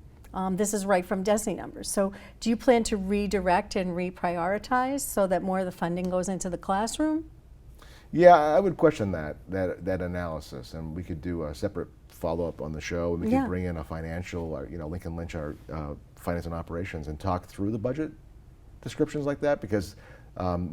This is right from desi numbers. So do you plan to redirect and reprioritize so that more of the funding goes into the classroom? Yeah, I would question that analysis, and we could do a separate follow-up on the show, and we Yeah. could bring in a financial, Lincoln Lynch, our finance and operations, and talk through the budget descriptions like that, because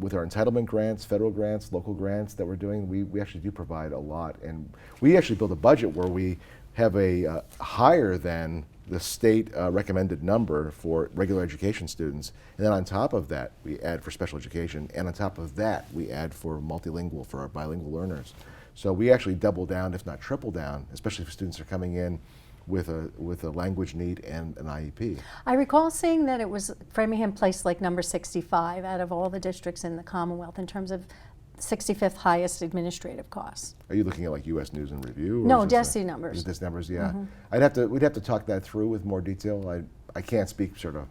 with our entitlement grants, federal grants, local grants that we're doing, we actually do provide a lot, and we actually build a budget where we have a higher than the state recommended number for regular education students, and then on top of that we add for special education, and on top of that we add for multilingual, for our bilingual learners. So we actually double down, if not triple down, especially if students are coming in with a language need and an IEP. I recall seeing that it was Framingham placed like number 65 out of all the districts in the Commonwealth in terms of 65th highest administrative costs. Are you looking at like U.S. News and Review? No, is this DESI numbers. Is this numbers? Yeah. We'd have to talk that through with more detail. I can't speak sort of,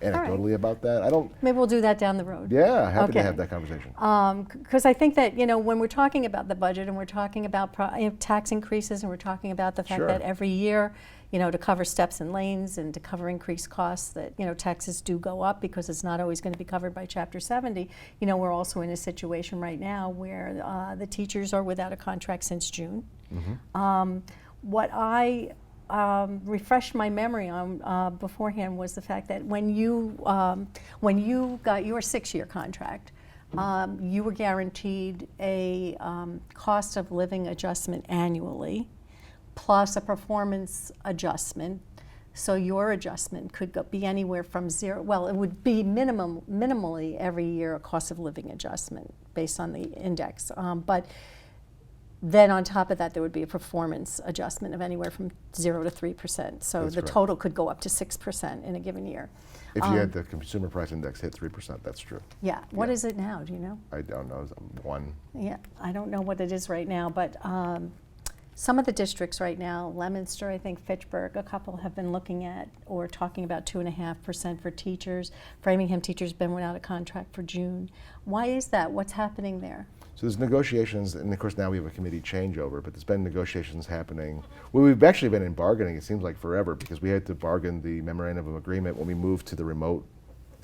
anecdotally about that. I don't. Maybe we'll do that down the road. Yeah, happy to Okay. have that conversation. Because I think that, when we're talking about the budget and we're talking about tax increases and we're talking about the fact Sure. that every year, to cover steps and lanes and to cover increased costs that, taxes do go up because it's not always going to be covered by Chapter 70. We're also in a situation right now where the teachers are without a contract since June. What I refreshed my memory on beforehand was the fact that when you got your 6-year contract, you were guaranteed a cost of living adjustment annually, plus a performance adjustment. So your adjustment could be anywhere from zero. Well, it would be minimally every year a cost of living adjustment based on the index, but then on top of that, there would be a performance adjustment of anywhere from 0 to 3%. So That's the correct. total could go up to 6% in a given year. If you had the consumer price index hit 3%, that's true. Yeah. What Yeah. is it now? Do you know? I don't know, it's 1. Yeah, I don't know what it is right now, but some of the districts right now, Leominster, I think Fitchburg, a couple have been looking at or talking about 2.5% for teachers. Framingham teachers been without a contract for June. Why is that? What's happening there? So there's negotiations, and of course now we have a committee changeover, but there's been negotiations happening. Well, we've actually been in bargaining, it seems like forever, because we had to bargain the memorandum of agreement when we moved to the remote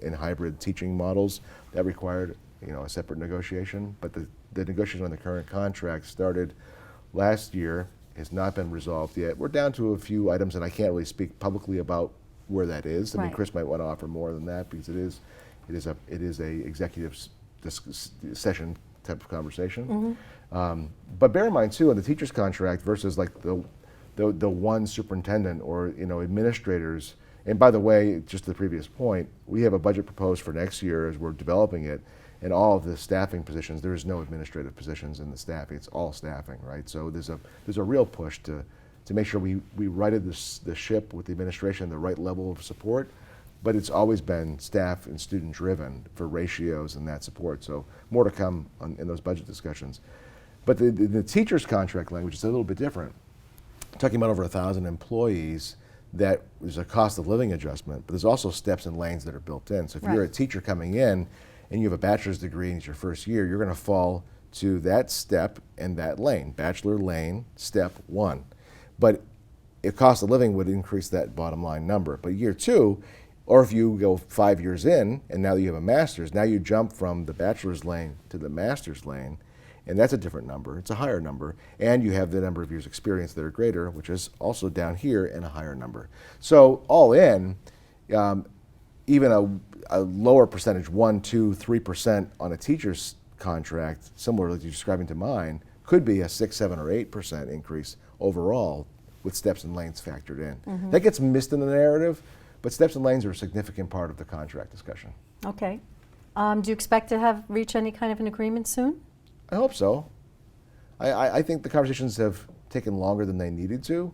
and hybrid teaching models. That required, a separate negotiation, but the negotiation on the current contract started last year, has not been resolved yet. We're down to a few items, and I can't really speak publicly about where that is. I mean, Right. Chris might want to offer more than that, because it is a executive session type of conversation. But bear in mind too, in the teacher's contract versus like the one superintendent or administrators. And by the way, just to the previous point, we have a budget proposed for next year as we're developing it, and all of the staffing positions. There is no administrative positions in the staffing; it's all staffing, right? So there's a real push to make sure we righted the ship with the administration, the right level of support. But it's always been staff and student driven for ratios and that support. So more to come in those budget discussions. But the teacher's contract language is a little bit different. Talking about over 1,000 employees, that there's a cost of living adjustment, but there's also steps and lanes that are built in. So if you're a teacher coming in and you have a bachelor's degree and it's your first year, you're going to fall to that step and that lane, bachelor lane, step 1. But a cost of living would increase that bottom line number. But year 2, or if you go 5 years in and now you have a master's, now you jump from the bachelor's lane to the master's lane, and that's a different number. It's a higher number, and you have the number of years experience that are greater, which is also down here, and a higher number. So all in, even a lower percentage, 1, 2, 3% on a teacher's contract, similar to you're describing to mine, could be a 6, 7, or 8% increase overall with steps and lanes factored in. That gets missed in the narrative, but steps and lanes are a significant part of the contract discussion. Okay. Do you expect to reach any kind of an agreement soon? I hope so. I think the conversations have taken longer than they needed to,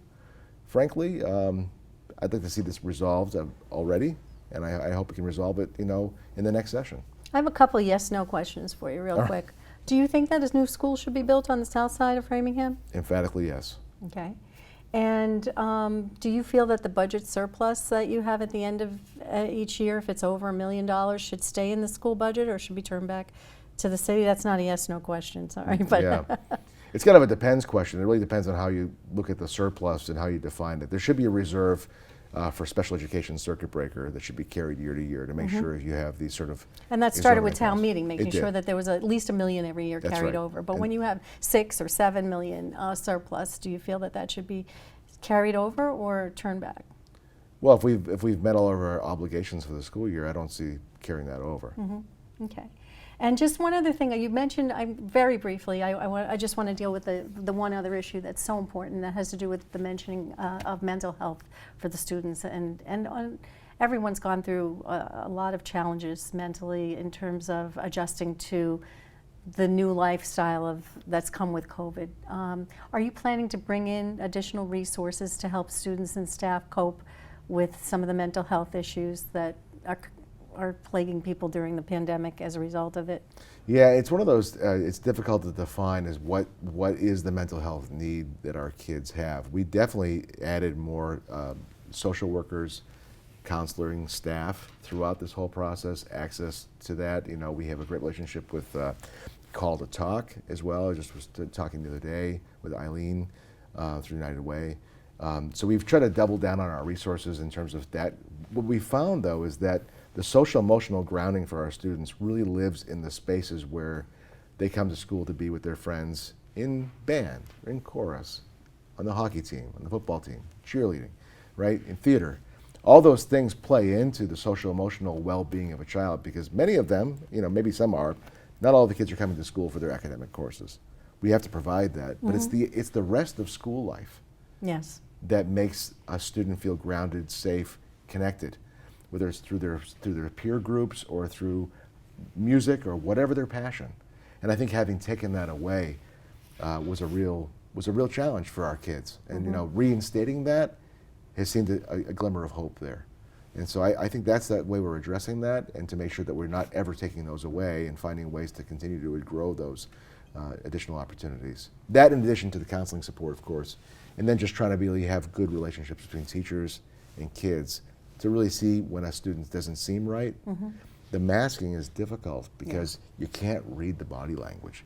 frankly. I'd like to see this resolved already, and I hope we can resolve it, in the next session. I have a couple of yes/no questions for you real quick. Do you think that a new school should be built on the south side of Framingham? Emphatically, yes. Okay. And do you feel that the budget surplus that you have at the end of each year, if it's over $1 million, should stay in the school budget or should be turned back to the city? That's not a yes/no question, sorry. But yeah. It's kind of a depends question. It really depends on how you look at the surplus and how you define it. There should be a reserve for special education circuit breaker that should be carried year to year to make sure you have these sort of. And that started with town meeting, making It sure did. that there was at least $1 million every year That's carried right. over. But And when you have 6 or 7 million surplus, do you feel that that should be carried over or turned back? Well, if we've met all of our obligations for the school year, I don't see carrying that over. Okay. And just one other thing, you mentioned, very briefly, I just want to deal with the one other issue that's so important that has to do with the mentioning of mental health for the students. And everyone's gone through a lot of challenges mentally in terms of adjusting to the new lifestyle that's come with COVID. Are you planning to bring in additional resources to help students and staff cope with some of the mental health issues that are plaguing people during the pandemic as a result of it? Yeah, it's one of those, it's difficult to define as what is the mental health need that our kids have. We definitely added more social workers, counseling staff throughout this whole process, access to that. We have a great relationship with Call to Talk as well. I just was talking the other day with Eileen through United Way. So we've tried to double down on our resources in terms of that. What we found, though, is that the social emotional grounding for our students really lives in the spaces where they come to school to be with their friends in band, in chorus, on the hockey team, on the football team, cheerleading, right, in theater. All those things play into the social emotional well-being of a child because many of them, maybe some are, not all the kids are coming to school for their academic courses. We have to provide that, but it's the rest of school life that makes a student feel grounded, safe, connected, whether it's through their peer groups or through music or whatever their passion. And I think having taken that away was a real challenge for our kids. And reinstating that has seemed a glimmer of hope there. And so I think that's the way we're addressing that, and to make sure that we're not ever taking those away and finding ways to continue to grow those additional opportunities. That in addition to the counseling support, of course, and then just trying to really have good relationships between teachers and kids to really see when a student doesn't seem right. The masking is difficult because you can't read the body language.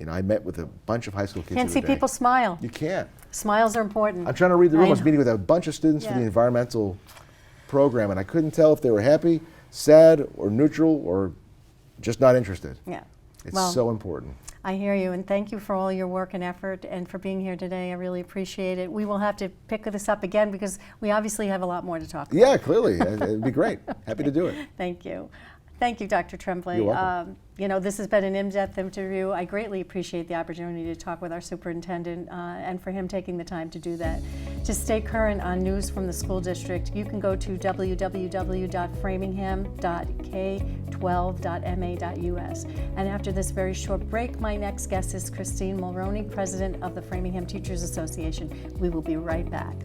I met with a bunch of high school kids. Can't see people smile. You can't. Smiles are important. I'm trying to read the room. I was meeting with a bunch of students for the environmental program, and I couldn't tell if they were happy, sad, or neutral, or just not interested. Yeah. It's so important. I hear you, and thank you for all your work and effort and for being here today. I really appreciate it. We will have to pick this up again because we obviously have a lot more to talk about. Yeah, clearly. It'd be great. Happy to do it. Thank you. Thank you, Dr. Tremblay. You're welcome. This has been an in-depth interview. I greatly appreciate the opportunity to talk with our superintendent and for him taking the time to do that. To stay current on news from the school district, you can go to www.framingham.k12.ma.us. And after this very short break, my next guest is Christine Mulroney, president of the Framingham Teachers Association. We will be right back.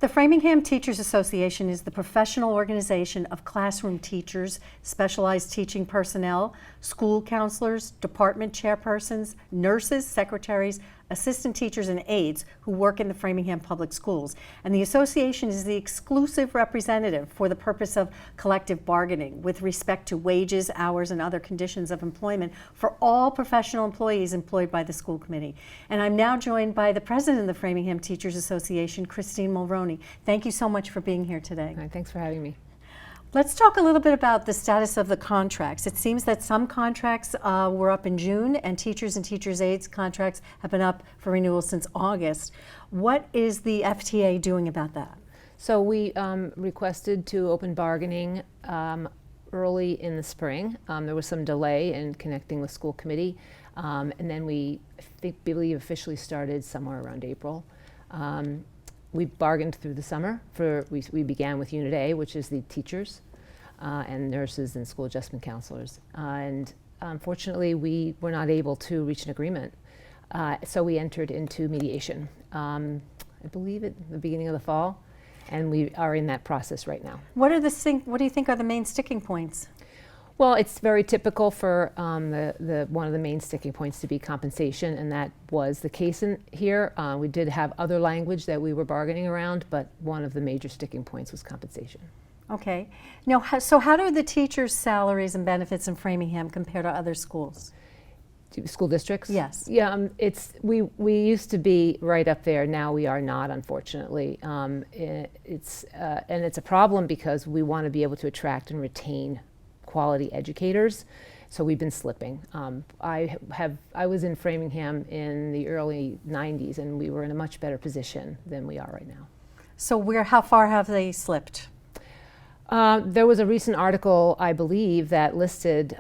The Framingham Teachers Association is the professional organization of classroom teachers, specialized teaching personnel, school counselors, department chairpersons, nurses, secretaries, assistant teachers, and aides who work in the Framingham Public Schools. And the association is the exclusive representative for the purpose of collective bargaining with respect to wages, hours, and other conditions of employment for all professional employees employed by the school committee. And I'm now joined by the president of the Framingham Teachers Association, Christine Mulroney. Thank you so much for being here today. Hi, thanks for having me. Let's talk a little bit about the status of the contracts. It seems that some contracts were up in June, and teachers and teachers' aides contracts have been up for renewal since August. What is the FTA doing about that? So we requested to open bargaining early in the spring. There was some delay in connecting with school committee, and then we believe officially started somewhere around April. We bargained through the summer. We began with Unit A, which is the teachers and nurses and school adjustment counselors. And unfortunately, we were not able to reach an agreement. So we entered into mediation, I believe at the beginning of the fall, and we are in that process right now. What do you think are the main sticking points? Well, it's very typical for one of the main sticking points to be compensation, and that was the case here. We did have other language that we were bargaining around, but one of the major sticking points was compensation. Okay. Now, so how do the teachers' salaries and benefits in Framingham compare to other schools? School districts? Yes. Yeah, we used to be right up there. Now we are not, unfortunately. It's a problem because we want to be able to attract and retain quality educators, so we've been slipping. I was in Framingham in the early 90s, and we were in a much better position than we are right now. So how far have they slipped? There was a recent article, I believe, that listed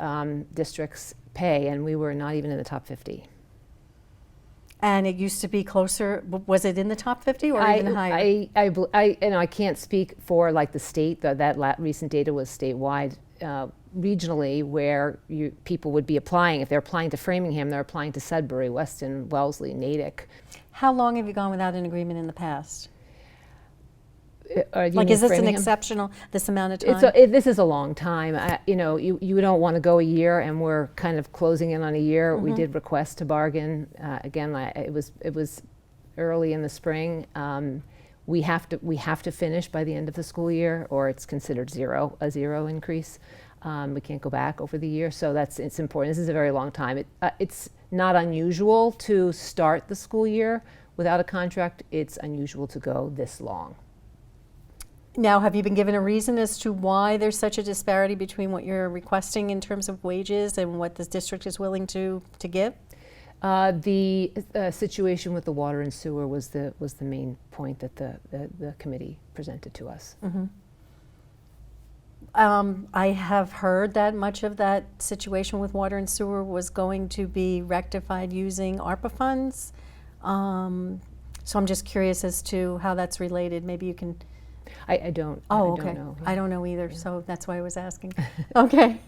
districts' pay, and we were not even in the top 50. And it used to be closer. Was it in the top 50 or even higher? I can't speak for like the state. That recent data was statewide. Regionally, where people would be applying. If they're applying to Framingham, they're applying to Sudbury, Weston, Wellesley, Natick. How long have you gone without an agreement in the past? Like, is this Framingham? an exceptional, this amount of time? This is a long time. You don't want to go a year, and we're kind of closing in on a year. We did request to bargain. Again, it was early in the spring. We have to finish by the end of the school year, or it's considered a zero increase. We can't go back over the year, so it's important. This is a very long time. It's not unusual to start the school year without a contract. It's unusual to go this long. Now, have you been given a reason as to why there's such a disparity between what you're requesting in terms of wages and what the district is willing to give? The situation with the water and sewer was the main point that the committee presented to us. Mm-hmm. I have heard that much of that situation with water and sewer was going to be rectified using ARPA funds. So I'm just curious as to how that's related. Maybe you can. I don't. Oh, okay. I don't know. I don't know either, so that's why I was asking. Okay.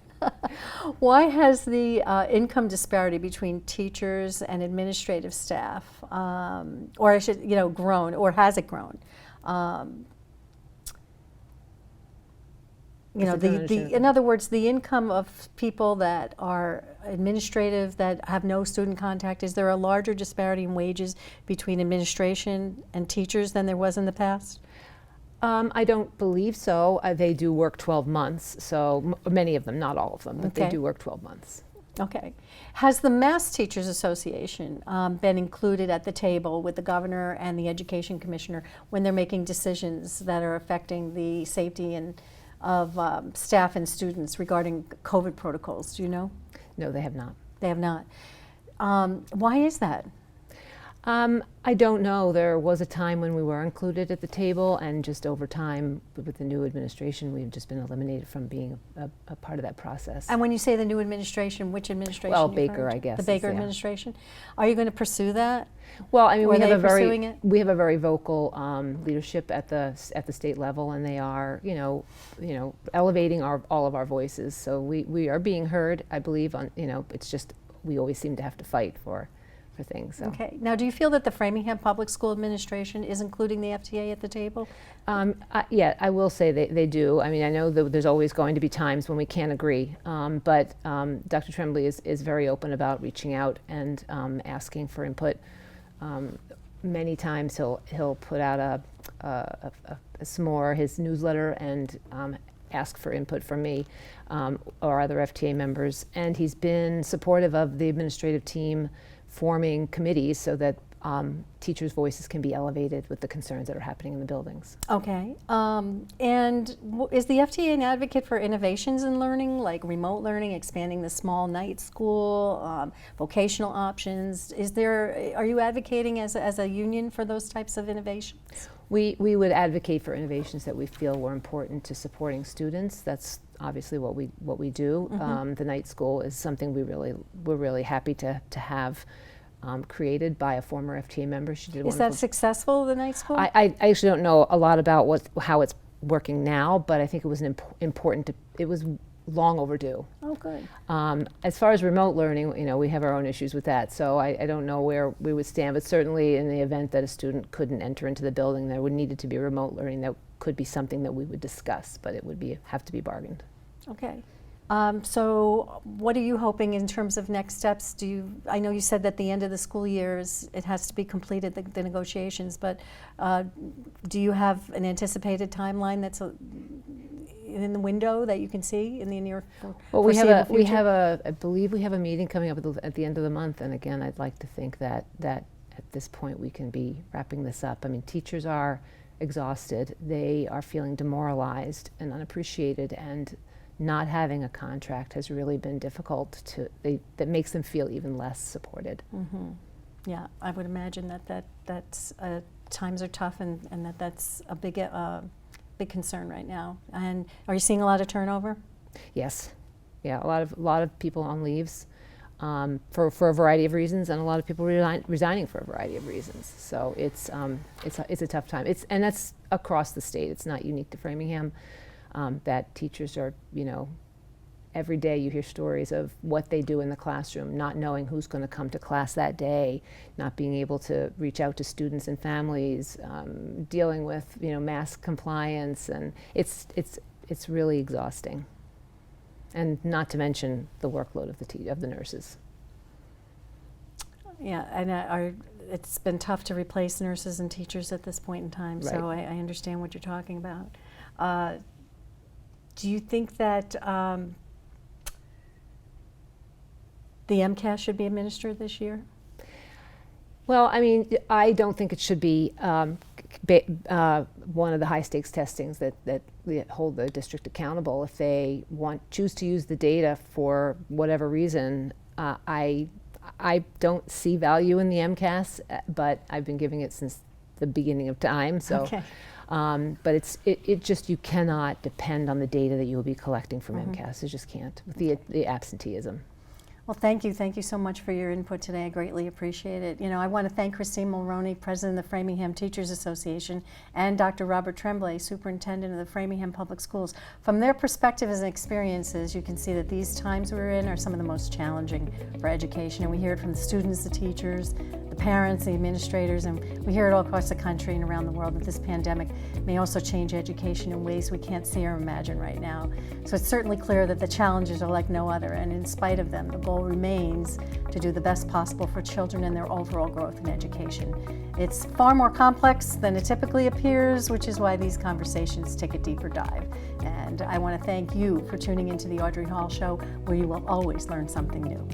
Why has the income disparity between teachers and administrative staff, or I should, grown, or has it grown? In other words, the income of people that are administrative, that have no student contact, is there a larger disparity in wages between administration and teachers than there was in the past? I don't believe so. They do work 12 months, so many of them, not all of them, but they do work 12 months. Okay. Has the Mass Teachers Association been included at the table with the governor and the education commissioner when they're making decisions that are affecting the safety of staff and students regarding COVID protocols? Do you know? No, they have not. They have not. Why is that? I don't know. There was a time when we were included at the table, and just over time, with the new administration, we've just been eliminated from being a part of that process. And when you say the new administration, which administration? Well, Baker, I guess. The Baker administration. Are you going to pursue that? Well, I mean, we have a very vocal leadership at the state level, and they are, elevating all of our voices. So we are being heard, I believe. It's just we always seem to have to fight for for things. So. Okay. Now, do you feel that the Framingham Public School Administration is including the FTA at the table? Yeah, I will say they do. I mean, I know that there's always going to be times when we can't agree, but Dr. Tremblay is very open about reaching out and asking for input. Many times he'll put out a SMORE, his newsletter, and ask for input from me or other FTA members. And he's been supportive of the administrative team forming committees so that teachers' voices can be elevated with the concerns that are happening in the buildings. Okay. And is the FTA an advocate for innovations in learning, like remote learning, expanding the small night school, vocational options? Are you advocating as a union for those types of innovations? We would advocate for innovations that we feel were important to supporting students. That's obviously what we do. Mm-hmm. The night school is something we're really happy to have created by a former FTA member. She did. Is that successful, the night school? I actually don't know a lot about how it's working now, but I think it was important. It was long overdue. Oh, good. As far as remote learning, we have our own issues with that, so I don't know where we would stand, but certainly in the event that a student couldn't enter into the building, there would needed to be remote learning. That could be something that we would discuss, but it would have to be bargained. Okay. So what are you hoping in terms of next steps? I know you said that the end of the school year it has to be completed, the negotiations, but do you have an anticipated timeline that's in the window that you can see in the near Well, I believe we have a meeting coming up at the end of the month, and again, I'd like to think that at this point we can be wrapping this up. I mean, teachers are exhausted. They are feeling demoralized and unappreciated, and not having a contract has really been difficult that makes them feel even less supported. Mm-hmm. Yeah, I would imagine that's times are tough, and that's a big concern right now. And are you seeing a lot of turnover? Yes, yeah, a lot of people on leaves for a variety of reasons, and a lot of people resigning for a variety of reasons. So it's a tough time. And that's across the state. It's not unique to Framingham. That teachers are, every day you hear stories of what they do in the classroom, not knowing who's going to come to class that day, not being able to reach out to students and families, dealing with, mask compliance, and it's really exhausting. And not to mention the workload of the nurses. Yeah, and it's been tough to replace nurses and teachers at this point in time, right. So I understand what you're talking about. Do you think that the MCAS should be administered this year? Well, I mean, I don't think it should be one of the high-stakes testings that hold the district accountable. If they choose to use the data for whatever reason, I don't see value in the MCAS, but I've been giving it since the beginning of time. So. Okay. But it just, you cannot depend on the data that you will be collecting from MCAS. You just can't with the absenteeism. Well, thank you so much for your input today. I greatly appreciate it. I want to thank Christine Mulroney, President of the Framingham Teachers Association, and Dr. Robert Tremblay, Superintendent of the Framingham Public Schools. From their perspectives and experiences, you can see that these times we're in are some of the most challenging for education. And we hear it from the students, the teachers, the parents, the administrators, and we hear it all across the country and around the world that this pandemic may also change education in ways we can't see or imagine right now. So it's certainly clear that the challenges are like no other, and in spite of them, the goal remains to do the best possible for children and their overall growth in education. It's far more complex than it typically appears, which is why these conversations take a deeper dive. And I want to thank you for tuning into the Audrey Hall Show, where you will always learn something new.